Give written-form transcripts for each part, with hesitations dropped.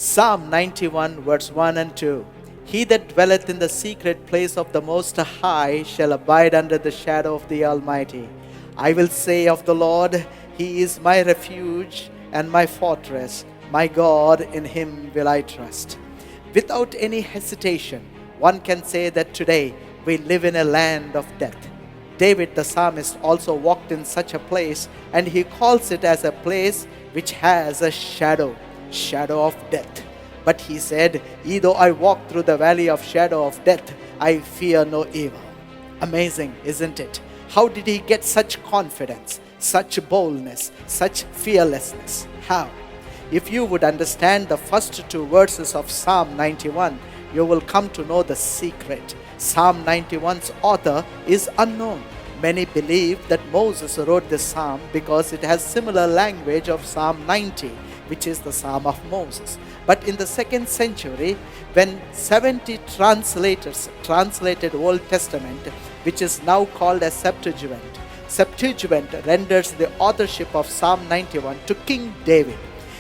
Psalm 91 verse 1 and 2. He that dwelleth in the secret place of the Most High shall abide under the shadow of the Almighty. I will say of the Lord, He is my refuge and my fortress. My God, in Him will I trust. Without any hesitation, one can say that today we live in a land of death. David the psalmist also walked in such a place, and he calls it as a place which has a shadow of death. But he said, "Yea, though I walk through the valley of shadow of death, I fear no evil." Amazing, isn't it? How did he get such confidence, such boldness, such fearlessness? How? If you would understand the first two verses of Psalm 91, you will come to know the secret. Psalm 91's author is unknown. Many believe that Moses wrote this psalm because it has similar language of Psalm 90, which is the Psalm of Moses. But in the 2nd century, when 70 translators translated Old Testament, which is now called as Septuagint renders the authorship of Psalm 91 to King David.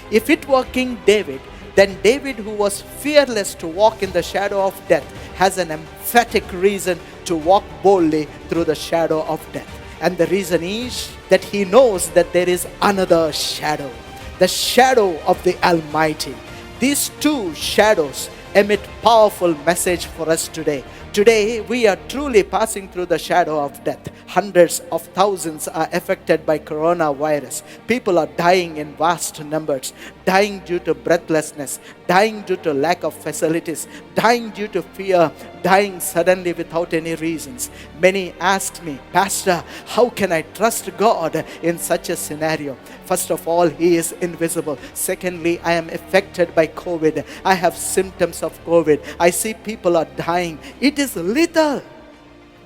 If it were King David, then David, who was fearless to walk in the shadow of death, has an emphatic reason to walk boldly through the shadow of death. And the reason is that he knows that there is another shadow, the shadow of the Almighty. These two shadows emit powerful message for us today. Today, we are truly passing through the shadow of death. Hundreds of thousands are affected by coronavirus. People are dying in vast numbers, dying due to breathlessness, dying due to lack of facilities, dying due to fear, dying suddenly without any reasons. Many asked me, "Pastor, how can I trust God in such a scenario?" First of all, He is invisible. Secondly, I am affected by COVID. I have symptoms of COVID. I see people are dying. It is lethal.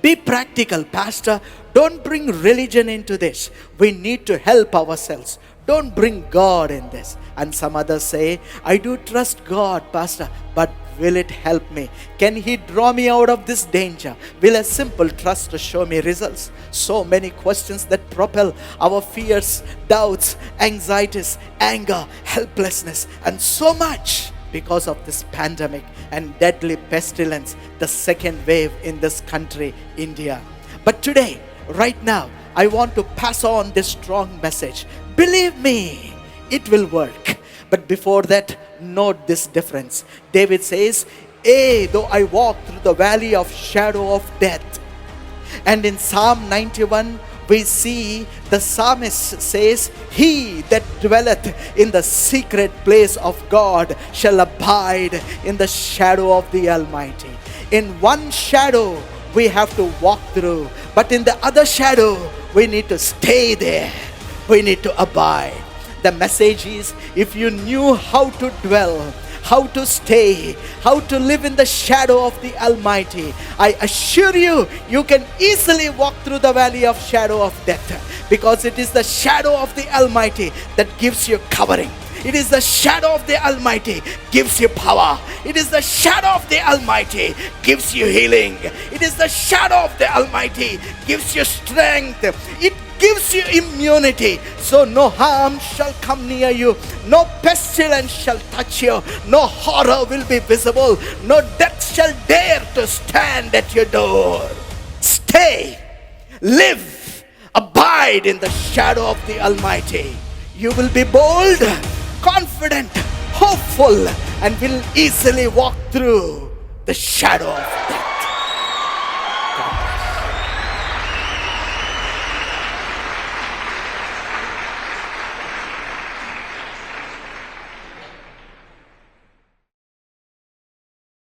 Be practical, Pastor. Don't bring religion into this. We need to help ourselves. Don't bring God in this. And some others say, "I do trust God, Pastor, but will it help me? Can He draw me out of this danger? Will a simple trust show me results?" So many questions that propel our fears, doubts, anxieties, anger, helplessness, and so much because of this pandemic and deadly pestilence, the second wave in this country, India. But today, right now, I want to pass on this strong message. Believe me, it will work. But before that, note this difference. David says, "Yea, though I walk through the valley of shadow of death." And in Psalm 91, we see the psalmist says, "He that dwelleth in the secret place of God shall abide in the shadow of the Almighty." In one shadow, we have to walk through, but in the other shadow, we need to stay there. We need to abide. The message is, if you knew how to dwell, how to stay, how to live in the shadow of the Almighty, I assure you, you can easily walk through the valley of shadow of death, because it is the shadow of the Almighty that gives you covering. It is the shadow of the Almighty gives you power. It is the shadow of the Almighty gives you healing. It is the shadow of the Almighty gives you strength. It gives you immunity. So no harm shall come near you. No pestilence shall touch you. No horror will be visible. No death shall dare to stand at your door. Stay, live, abide in the shadow of the Almighty. You will be bold, confident, hopeful, and will easily walk through the shadow of death.